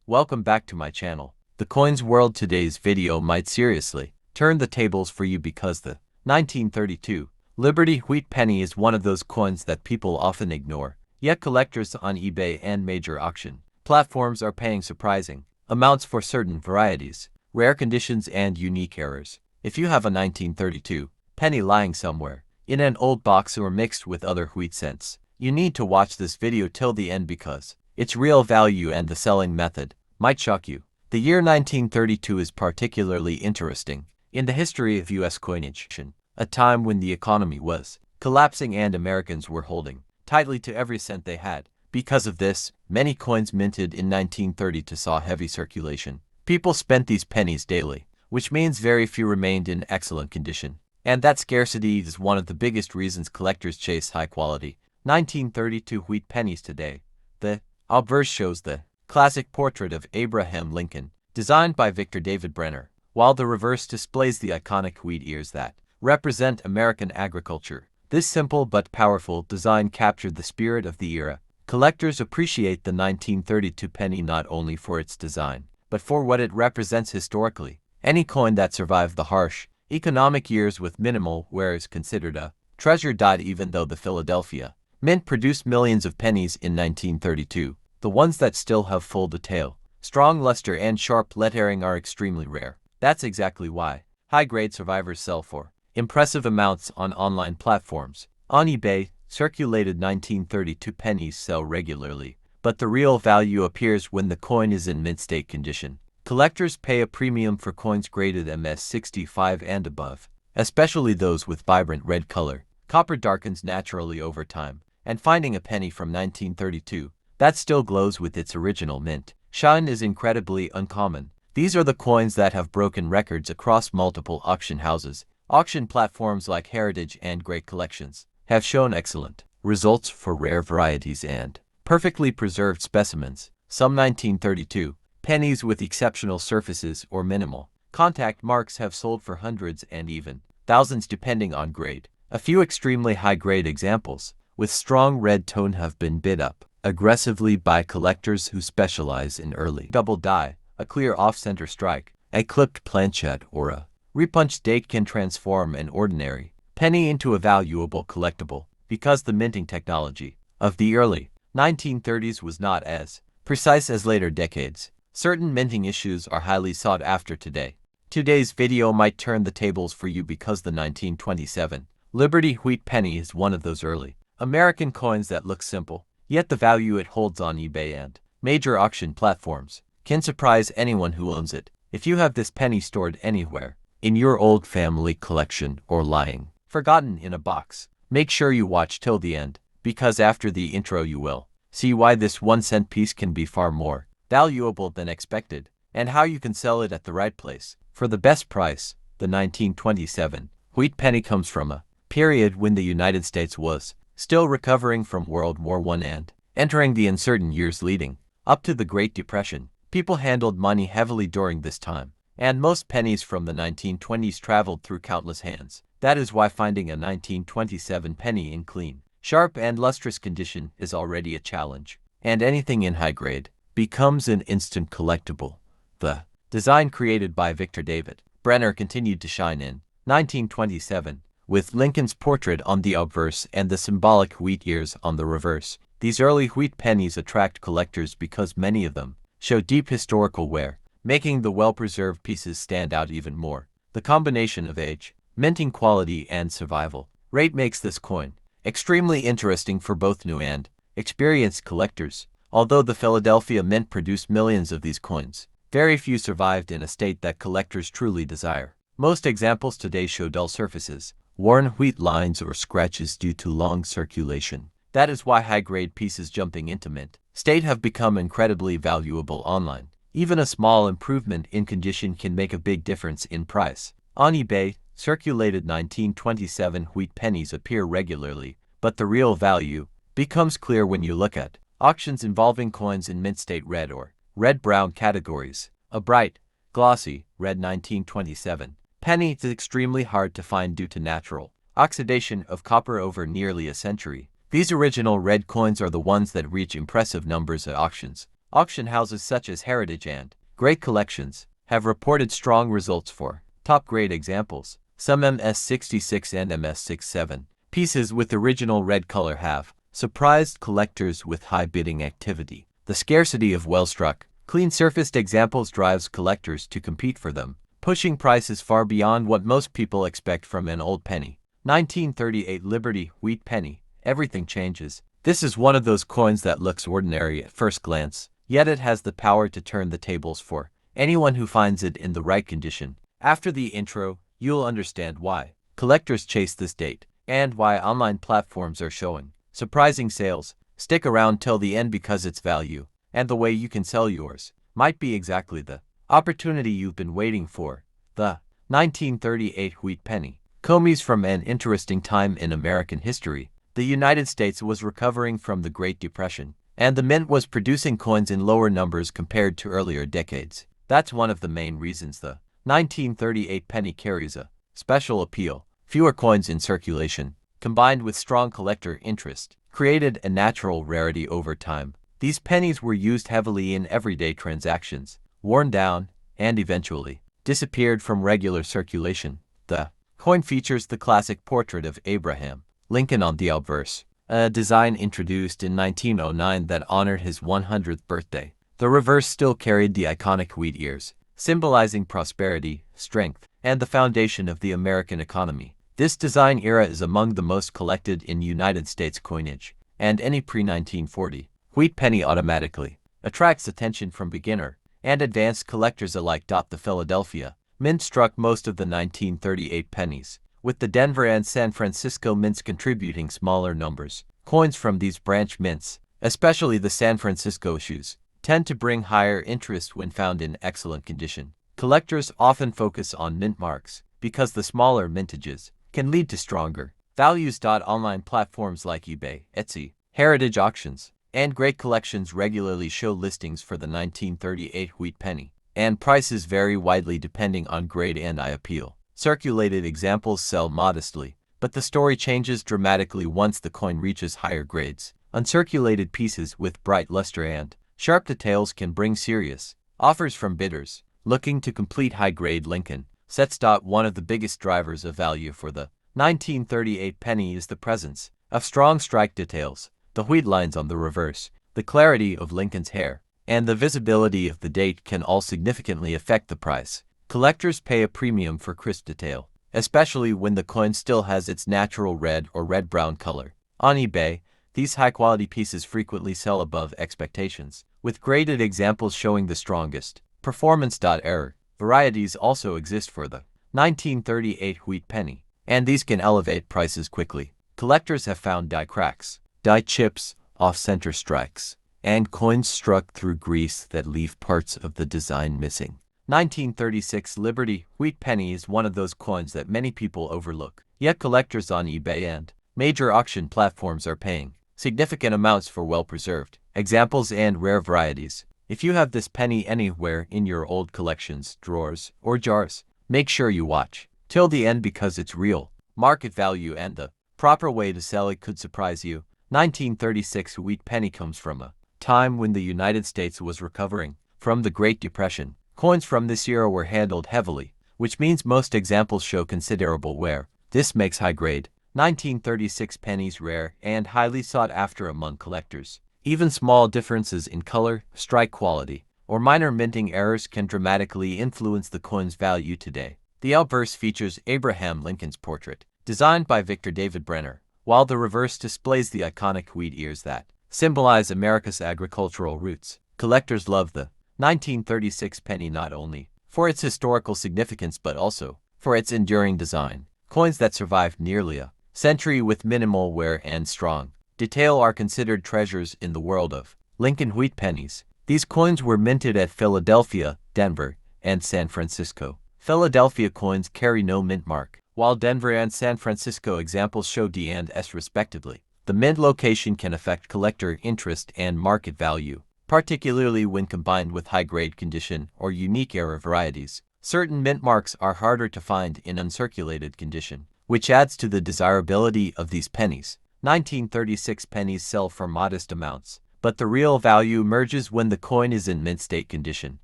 welcome back to my channel. The coins world. Today's video might seriously turn the tables for you because the 1932 Liberty Wheat penny is one of those coins that people often ignore, yet collectors on eBay and major auction platforms are paying surprising amounts for certain varieties, rare conditions and unique errors. If you have a 1932 penny lying somewhere in an old box or mixed with other wheat cents, you need to watch this video till the end because its real value and the selling method might shock you. The year 1932 is particularly interesting in the history of U.S. coinage, a time when the economy was collapsing and Americans were holding tightly to every cent they had. Because of this, many coins minted in 1932 saw heavy circulation. People spent these pennies daily, which means very few remained in excellent condition. And that scarcity is one of the biggest reasons collectors chase high-quality 1932 wheat pennies today. The obverse shows the classic portrait of Abraham Lincoln, designed by Victor David Brenner, while the reverse displays the iconic wheat ears that represent American agriculture. This simple but powerful design captured the spirit of the era. Collectors appreciate the 1932 penny not only for its design, but for what it represents historically. Any coin that survived the harsh economic years with minimal wear is considered a treasure. Even though the Philadelphia Mint produced millions of pennies in 1932, the ones that still have full detail, strong luster and sharp lettering are extremely rare. That's exactly why high-grade survivors sell for impressive amounts on online platforms. On eBay, circulated 1932 pennies sell regularly, but the real value appears when the coin is in mint state condition. Collectors pay a premium for coins graded MS65 and above, especially those with vibrant red color. Copper darkens naturally over time, and finding a penny from 1932 that still glows with its original mint shine is incredibly uncommon. These are the coins that have broken records across multiple auction houses. Auction platforms like Heritage and Great Collections have shown excellent results for rare varieties and perfectly preserved specimens. Some 1932 pennies with exceptional surfaces or minimal contact marks have sold for hundreds and even thousands depending on grade. A few extremely high-grade examples with strong red tone have been bid up aggressively by collectors who specialize in early double die. A clear off-center strike, a clipped planchette, or a repunched date can transform an ordinary penny into a valuable collectible. Because the minting technology of the early 1930s was not as precise as later decades, certain minting issues are highly sought after today. Today's video might turn the tables for you because the 1927 Liberty Wheat penny is one of those early American coins that look simple, yet the value it holds on eBay and major auction platforms can surprise anyone who owns it. If you have this penny stored anywhere in your old family collection or lying forgotten in a box, make sure you watch till the end, because after the intro you will see why this 1-cent piece can be far more valuable than expected, and how you can sell it at the right place for the best price. The 1927 wheat penny comes from a period when the United States was still recovering from World War I and entering the uncertain years leading up to the Great Depression. People handled money heavily during this time, and most pennies from the 1920s traveled through countless hands. That is why finding a 1927 penny in clean, sharp and lustrous condition is already a challenge, and anything in high grade becomes an instant collectible. The design created by Victor David Brenner continued to shine in 1927, with Lincoln's portrait on the obverse and the symbolic wheat ears on the reverse. These early wheat pennies attract collectors because many of them show deep historical wear, making the well-preserved pieces stand out even more. The combination of age, minting quality, and survival rate makes this coin extremely interesting for both new and experienced collectors. Although the Philadelphia Mint produced millions of these coins, very few survived in a state that collectors truly desire. Most examples today show dull surfaces, worn wheat lines, or scratches due to long circulation. That is why high-grade pieces jumping into mint state have become incredibly valuable online. Even a small improvement in condition can make a big difference in price. On eBay, circulated 1927 wheat pennies appear regularly, but the real value becomes clear when you look at auctions involving coins in mint state red or red-brown categories. A bright, glossy, red 1927 penny is extremely hard to find due to natural oxidation of copper over nearly a century. These original red coins are the ones that reach impressive numbers at auctions. Auction houses such as Heritage and Great Collections have reported strong results for top-grade examples. Some MS66 and MS67 pieces with original red color have surprised collectors with high bidding activity. The scarcity of well-struck, clean-surfaced examples drives collectors to compete for them, pushing prices far beyond what most people expect from an old penny. 1938 Liberty Wheat Penny. Everything changes. This is one of those coins that looks ordinary at first glance, yet it has the power to turn the tables for anyone who finds it in the right condition. After the intro, you'll understand why collectors chase this date and why online platforms are showing surprising sales. Stick around till the end because its value and the way you can sell yours might be exactly the opportunity you've been waiting for. The 1938 Wheat Penny comes from an interesting time in American history. The United States was recovering from the Great Depression, and the mint was producing coins in lower numbers compared to earlier decades. That's one of the main reasons the 1938 penny carries a special appeal. Fewer coins in circulation, combined with strong collector interest, created a natural rarity over time. These pennies were used heavily in everyday transactions, worn down, and eventually disappeared from regular circulation. The coin features the classic portrait of Abraham Lincoln on the obverse, a design introduced in 1909 that honored his 100th birthday. The reverse still carried the iconic wheat ears, symbolizing prosperity, strength, and the foundation of the American economy. This design era is among the most collected in United States coinage, and any pre-1940 wheat penny automatically attracts attention from beginner and advanced collectors alike. The Philadelphia Mint struck most of the 1938 pennies, with the Denver and San Francisco mints contributing smaller numbers. Coins from these branch mints, especially the San Francisco issues, tend to bring higher interest when found in excellent condition. Collectors often focus on mint marks because the smaller mintages can lead to stronger values. Online platforms like eBay, Etsy, Heritage Auctions, and Great Collections regularly show listings for the 1938 wheat penny, and prices vary widely depending on grade and eye appeal. Circulated examples sell modestly, but the story changes dramatically once the coin reaches higher grades. Uncirculated pieces with bright luster and sharp details can bring serious offers from bidders looking to complete high-grade Lincoln sets. One of the biggest drivers of value for the 1938 penny is the presence of strong strike details. The wheat lines on the reverse, the clarity of Lincoln's hair, and the visibility of the date can all significantly affect the price. Collectors pay a premium for crisp detail, especially when the coin still has its natural red or red-brown color. On eBay, these high-quality pieces frequently sell above expectations, with graded examples showing the strongest performance. Error varieties also exist for the 1938 wheat penny, and these can elevate prices quickly. Collectors have found die cracks, die chips, off-center strikes, and coins struck through grease that leave parts of the design missing. 1936 Liberty Wheat Penny is one of those coins that many people overlook, yet collectors on eBay and major auction platforms are paying significant amounts for well-preserved examples and rare varieties. If you have this penny anywhere in your old collections, drawers, or jars, make sure you watch till the end because its real market value and the proper way to sell it could surprise you. 1936 wheat penny comes from a time when the United States was recovering from the Great Depression. Coins from this era were handled heavily, which means most examples show considerable wear. This makes high-grade 1936 pennies rare and highly sought after among collectors. Even small differences in color, strike quality, or minor minting errors can dramatically influence the coin's value today. The obverse features Abraham Lincoln's portrait, designed by Victor David Brenner, while the reverse displays the iconic wheat ears that symbolize America's agricultural roots. Collectors love the 1936 penny not only for its historical significance but also for its enduring design. Coins that survived nearly a century with minimal wear and strong detail are considered treasures in the world of Lincoln wheat pennies. These coins were minted at Philadelphia, Denver, and San Francisco. Philadelphia coins carry no mint mark, while Denver and San Francisco examples show D and S respectively. The mint location can affect collector interest and market value, particularly when combined with high-grade condition or unique era varieties. Certain mint marks are harder to find in uncirculated condition, which adds to the desirability of these pennies. 1936 pennies sell for modest amounts, but the real value emerges when the coin is in mint state condition.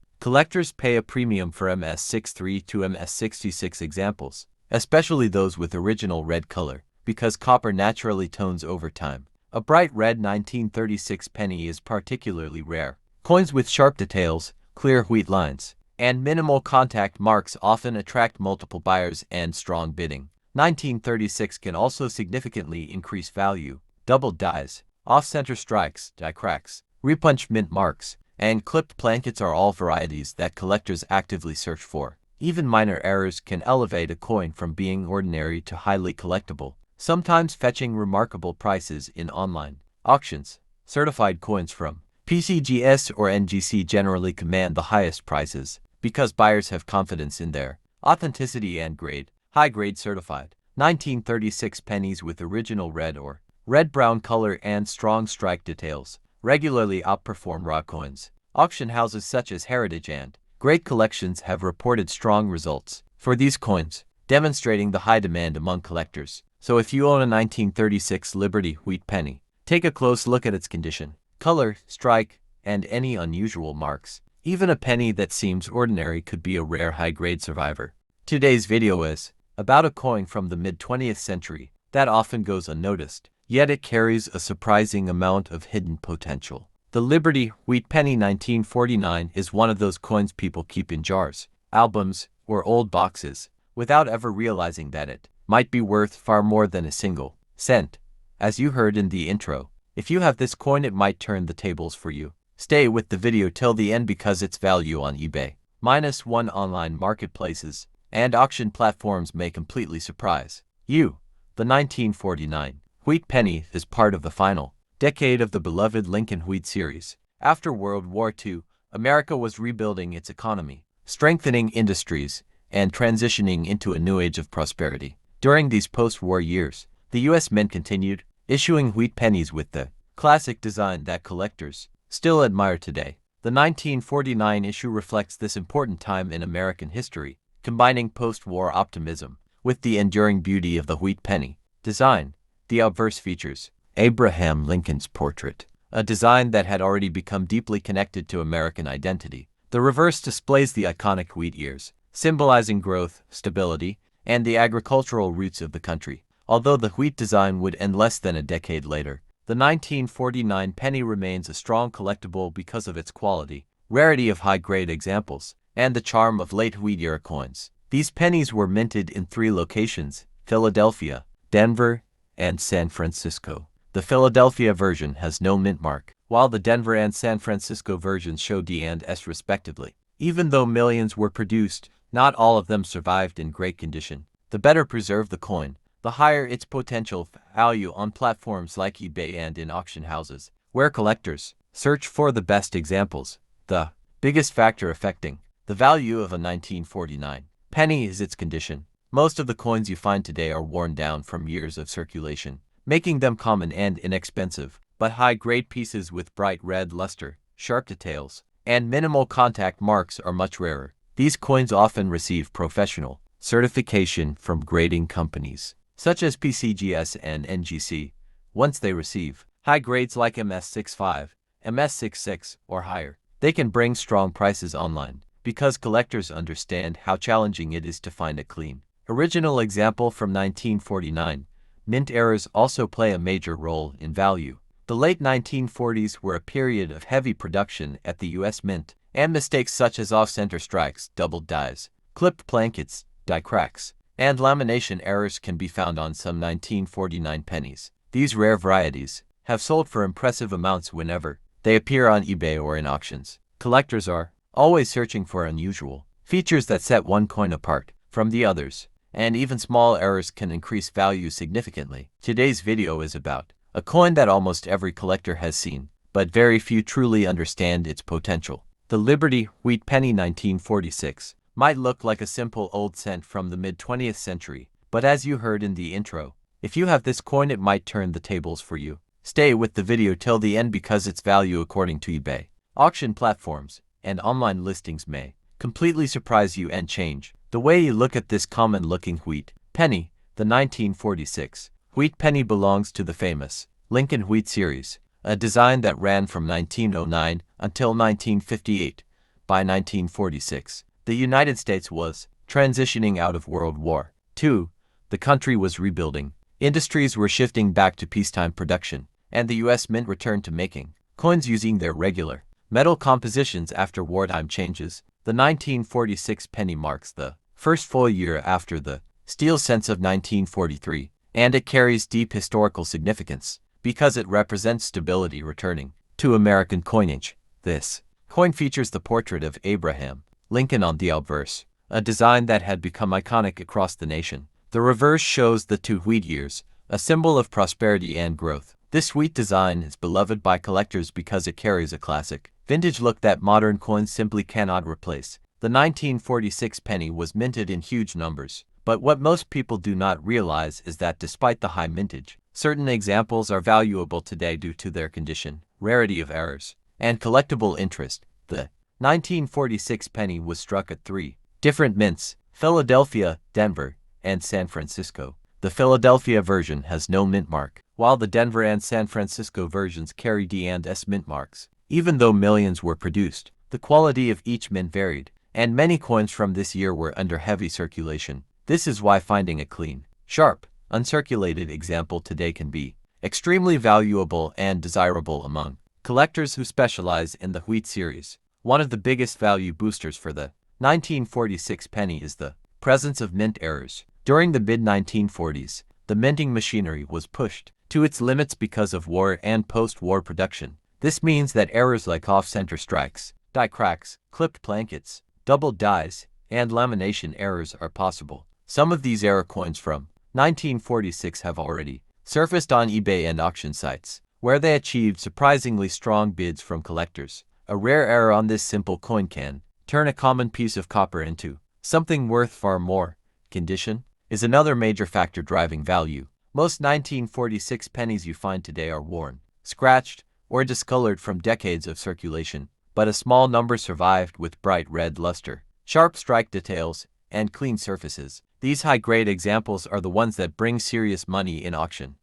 Collectors pay a premium for MS63 to MS66 examples, especially those with original red color, because copper naturally tones over time. A bright red 1936 penny is particularly rare. Coins with sharp details, clear wheat lines, and minimal contact marks often attract multiple buyers and strong bidding. 1936 can also significantly increase value. Doubled dies, off-center strikes, die cracks, repunched mint marks, and clipped plankets are all varieties that collectors actively search for. Even minor errors can elevate a coin from being ordinary to highly collectible, sometimes fetching remarkable prices in online auctions. Certified coins from PCGS or NGC generally command the highest prices because buyers have confidence in their authenticity and grade. High-grade certified 1936 pennies with original red or red-brown color and strong strike details regularly outperform raw coins. Auction houses such as Heritage and Great Collections have reported strong results for these coins, demonstrating the high demand among collectors. So if you own a 1936 Liberty wheat penny, take a close look at its condition, color, strike, and any unusual marks. Even a penny that seems ordinary could be a rare high-grade survivor. Today's video is about a coin from the mid-20th century that often goes unnoticed, yet it carries a surprising amount of hidden potential. The Liberty wheat penny 1949 is one of those coins people keep in jars, albums, or old boxes, without ever realizing that it might be worth far more than a single cent. As you heard in the intro, if you have this coin, it might turn the tables for you. Stay with the video till the end because its value on eBay, -1 online marketplaces, and auction platforms may completely surprise you. The 1949 wheat penny is part of the final decade of the beloved Lincoln Wheat series. After World War II, America was rebuilding its economy, strengthening industries, and transitioning into a new age of prosperity. During these post-war years, the U.S. Mint continued issuing wheat pennies with the classic design that collectors still admire today. The 1949 issue reflects this important time in American history, combining post-war optimism with the enduring beauty of the wheat penny design. The obverse features Abraham Lincoln's portrait, a design that had already become deeply connected to American identity. The reverse displays the iconic wheat ears, symbolizing growth, stability, and the agricultural roots of the country. Although the wheat design would end less than a decade later, the 1949 penny remains a strong collectible because of its quality, rarity of high-grade examples, and the charm of late wheat-era coins. These pennies were minted in 3 locations: Philadelphia, Denver, and San Francisco. The Philadelphia version has no mint mark, while the Denver and San Francisco versions show D and S respectively. Even though millions were produced, not all of them survived in great condition. The better preserved the coin, the higher its potential value on platforms like eBay and in auction houses, where collectors search for the best examples. The biggest factor affecting the value of a 1949 penny is its condition. Most of the coins you find today are worn down from years of circulation, making them common and inexpensive, but high-grade pieces with bright red luster, sharp details, and minimal contact marks are much rarer. These coins often receive professional certification from grading companies, such as PCGS and NGC. Once they receive high grades like MS65, MS66, or higher, they can bring strong prices online, because collectors understand how challenging it is to find a clean original example from 1949. Mint errors also play a major role in value. The late 1940s were a period of heavy production at the U.S. Mint, and mistakes such as off-center strikes, doubled dies, clipped plankets, die cracks, and lamination errors can be found on some 1949 pennies. These rare varieties have sold for impressive amounts whenever they appear on eBay or in auctions. Collectors are always searching for unusual features that set one coin apart from the others, and even small errors can increase value significantly. Today's video is about a coin that almost every collector has seen, but very few truly understand its potential. The Liberty wheat penny 1946 might look like a simple old cent from the mid-20th century, but as you heard in the intro, if you have this coin, it might turn the tables for you. Stay with the video till the end because its value, according to eBay, auction platforms, and online listings, may completely surprise you and change the way you look at this common-looking wheat penny. The 1946 wheat penny belongs to the famous Lincoln Wheat series, a design that ran from 1909 until 1958. By 1946, the United States was transitioning out of World War II. The country was rebuilding. Industries were shifting back to peacetime production, and the U.S. Mint returned to making coins using their regular metal compositions after wartime changes. The 1946 penny marks the first full year after the steel cents of 1943, and it carries deep historical significance because it represents stability returning to American coinage. This coin features the portrait of Abraham Lincoln on the obverse, a design that had become iconic across the nation. The reverse shows the two wheat years, a symbol of prosperity and growth. This wheat design is beloved by collectors because it carries a classic, vintage look that modern coins simply cannot replace. The 1946 penny was minted in huge numbers, but what most people do not realize is that despite the high mintage, certain examples are valuable today due to their condition, rarity of errors, and collectible interest. The 1946 penny was struck at 3 different mints: Philadelphia, Denver, and San Francisco. The Philadelphia version has no mint mark, while the Denver and San Francisco versions carry D and S mint marks. Even though millions were produced, the quality of each mint varied, and many coins from this year were under heavy circulation. This is why finding a clean, sharp, uncirculated example today can be extremely valuable and desirable among collectors who specialize in the wheat series. One of the biggest value boosters for the 1946 penny is the presence of mint errors. During the mid-1940s, the minting machinery was pushed to its limits because of war and post-war production. This means that errors like off-center strikes, die cracks, clipped blankets, double dies, and lamination errors are possible. Some of these error coins from 1946 have already surfaced on eBay and auction sites, where they achieved surprisingly strong bids from collectors. A rare error on this simple coin can turn a common piece of copper into something worth far more. Condition is another major factor driving value. Most 1946 pennies you find today are worn, scratched, or discolored from decades of circulation, but a small number survived with bright red luster, sharp strike details, and clean surfaces. These high-grade examples are the ones that bring serious money in auction.